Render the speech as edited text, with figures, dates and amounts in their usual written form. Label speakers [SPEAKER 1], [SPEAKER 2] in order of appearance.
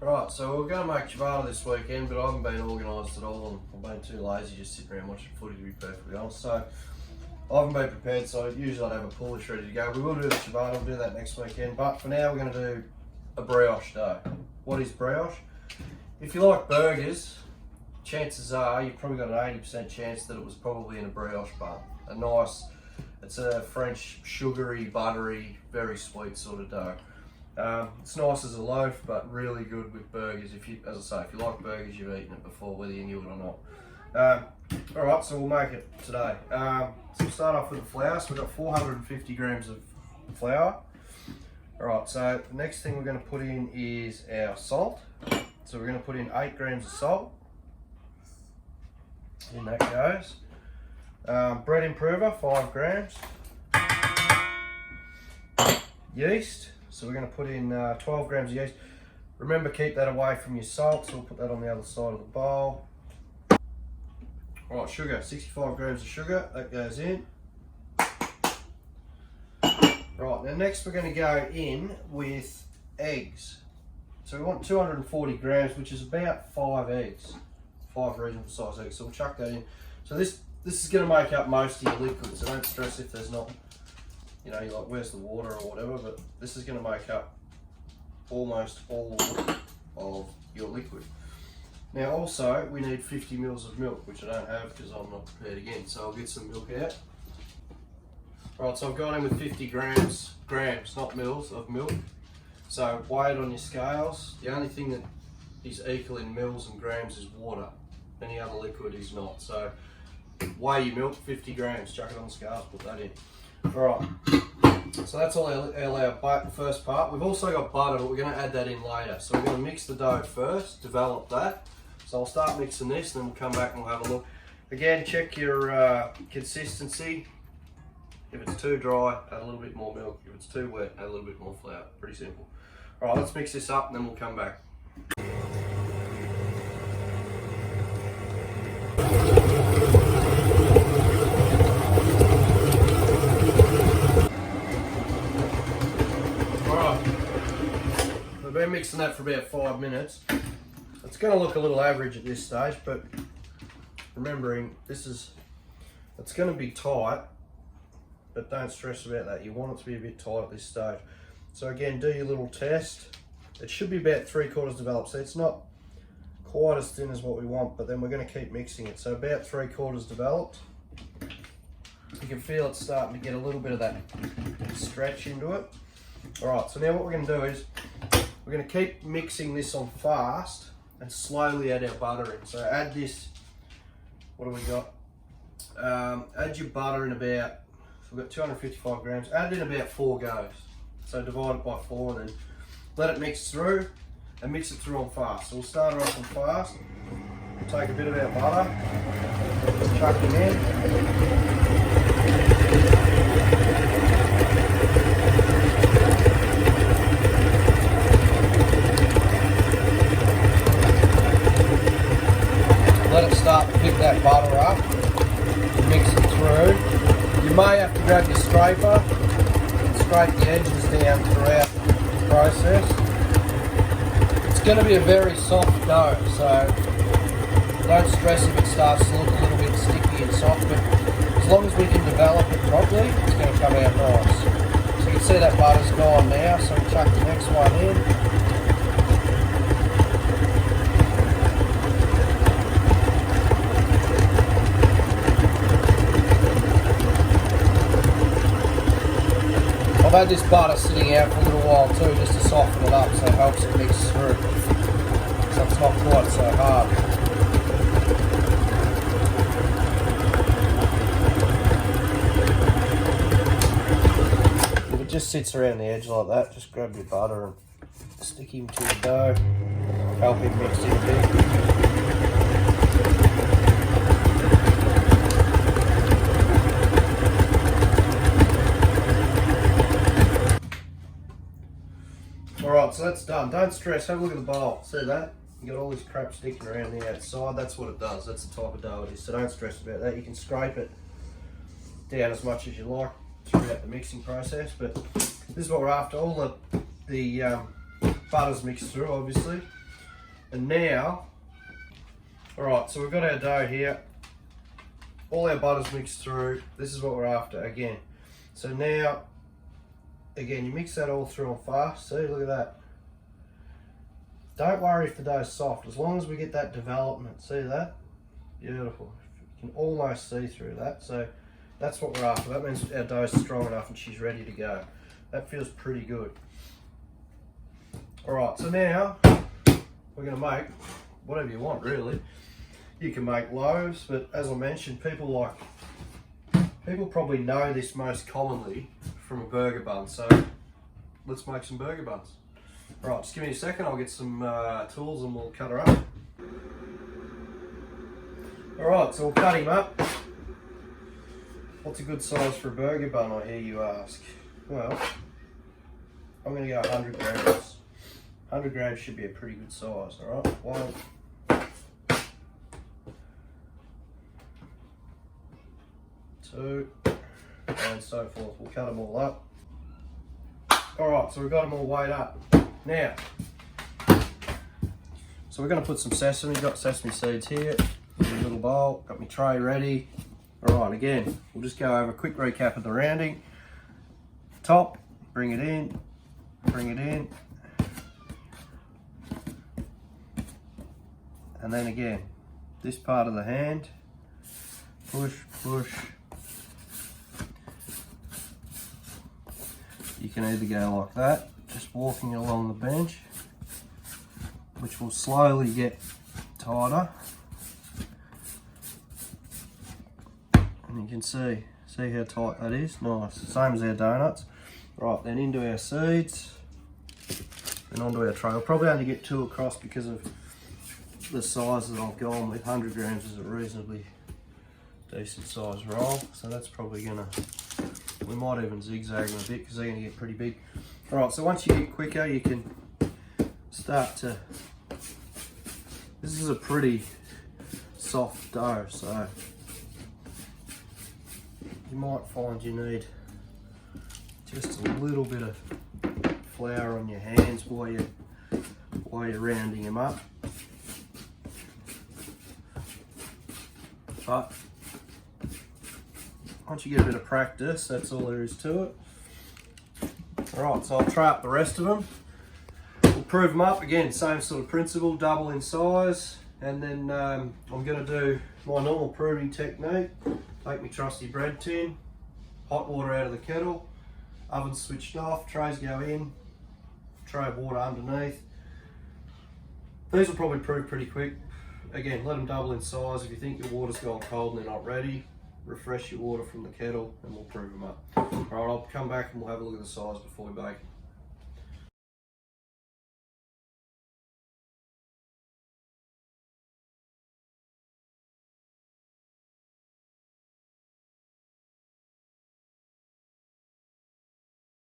[SPEAKER 1] Right, so we're going to make ciabatta this weekend, but I haven't been organised at all, and I've been too lazy just sitting around watching footy, to be perfectly honest. So I haven't been prepared, so usually I'd have a pullage ready to go. We will do the ciabatta, we'll do that next weekend, but for now we're going to do a brioche dough. What is brioche? If you like burgers, chances are you've probably got an 80% chance that it was probably in a brioche bun. It's a French sugary, buttery, very sweet sort of dough. It's nice as a loaf, but really good with burgers. As I say, if you like burgers, you've eaten it before, whether you knew it or not. All right, so we'll make it today. So we'll start off with the flour. So we've got 450 grams of flour. All right, so the next thing we're going to put in is our salt. So we're going to put in 8 grams of salt. In that goes. Bread improver, 5 grams. Yeast. So we're going to put in 12 grams of yeast. Remember, keep that away from your salt, so we'll put that on the other side of the bowl. Alright, sugar, 65 grams of sugar, that goes in. Right, now next we're going to go in with eggs. So we want 240 grams, which is about 5 eggs. 5 reasonable size eggs, so we'll chuck that in. So this is going to make up most of your liquid, so don't stress if there's not, you're like, where's the water or whatever, but this is going to make up almost all of your liquid. Now also, we need 50 mils of milk, which I don't have because I'm not prepared again, so I'll get some milk out. Right, so I've gone in with 50 grams, not mils, of milk. So weigh it on your scales. The only thing that is equal in mils and grams is water. Any other liquid is not. So weigh your milk, 50 grams, chuck it on the scales, put that in. Alright, so that's all our first part. We've also got butter, but we're going to add that in later. So we're going to mix the dough first, develop that. So I'll start mixing this, and then we'll come back and we'll have a look. Again, check your consistency. If it's too dry, add a little bit more milk. If it's too wet, add a little bit more flour. Pretty simple. Alright, let's mix this up and then we'll come back. We've been mixing that for about 5 minutes. It's going to look a little average at this stage, but remembering it's going to be tight, but don't stress about that. You want it to be a bit tight at this stage. So again, do your little test. It should be about 3/4 developed, so it's not quite as thin as what we want, but then we're going to keep mixing it. So about 3/4 developed. You can feel it starting to get a little bit of that stretch into it. All right, so now what we're going to do is we're going to keep mixing this on fast and slowly add our butter in. So add this, what do we got? Add your butter in about, so we've got 255 grams, add it in about 4 goes. So divide it by 4 and then let it mix through and mix it through on fast. So we'll start it off on fast. We'll take a bit of our butter, chuck it in. Let it start to pick that butter up, mix it through. You may have to grab your scraper and scrape the edges down throughout the process. It's going to be a very soft dough, so don't stress if it starts to look a little bit sticky and soft, but as long as we can develop it properly, it's going to come out nice. So you can see that butter's gone now, so we'll chuck the next one in. I've had this butter sitting out for a little while too, just to soften it up, so it helps it mix through, so it's not quite so hard. If it just sits around the edge like that, just grab your butter and stick him to the dough, help him mix in a bit. Alright, so that's done. Don't stress, have a look at the bowl. See that? You got all this crap sticking around the outside. That's what it does. That's the type of dough it is. So don't stress about that. You can scrape it down as much as you like throughout the mixing process, but this is what we're after. All the butter's mixed through, obviously. And now, alright, so we've got our dough here. All our butter's mixed through. This is what we're after again. So now, again, you mix that all through on fast. See, look at that. Don't worry if the dough's soft, as long as we get that development. See that? Beautiful. You can almost see through that. So that's what we're after. That means our dough's strong enough and she's ready to go. That feels pretty good. Alright, so now we're going to make whatever you want, really. You can make loaves, but as I mentioned, people probably know this most commonly from a burger bun. So let's make some burger buns. Right, just give me a second, I'll get some tools and we'll cut her up. Alright, so we'll cut him up. What's a good size for a burger bun, I hear you ask? Well, I'm going to go 100 grams. 100 grams should be a pretty good size, alright? 1, 2, and so forth. We'll cut them all up. Alright, so we've got them all weighed up. Now, so we're going to put some sesame. Got sesame seeds here in a little bowl. Got my tray ready. Alright, again, we'll just go over a quick recap of the rounding. Top, bring it in, bring it in. And then again, this part of the hand, push, push. You can either go like that, just walking along the bench, which will slowly get tighter. And you can see how tight that is. Nice, same as our donuts. Right, then into our seeds, and onto our tray. I'll probably only get 2 across because of the size that I've gone with. 100 grams is a reasonably decent size roll, so that's probably gonna, we might even zigzag them a bit because they're gonna get pretty big. Alright, so once you get quicker, you can start to, this is a pretty soft dough, so you might find you need just a little bit of flour on your hands while you're rounding them up. But once you get a bit of practice, that's all there is to it. Alright, so I'll try up the rest of them. We'll prove them up. Again, same sort of principle, double in size. And then I'm going to do my normal proving technique. Take my trusty bread tin, hot water out of the kettle, oven switched off, trays go in, tray of water underneath. These will probably prove pretty quick. Again, let them double in size. If you think your water's gone cold and they're not ready, refresh your water from the kettle and we'll prove them up. Alright, I'll come back and we'll have a look at the size before we bake.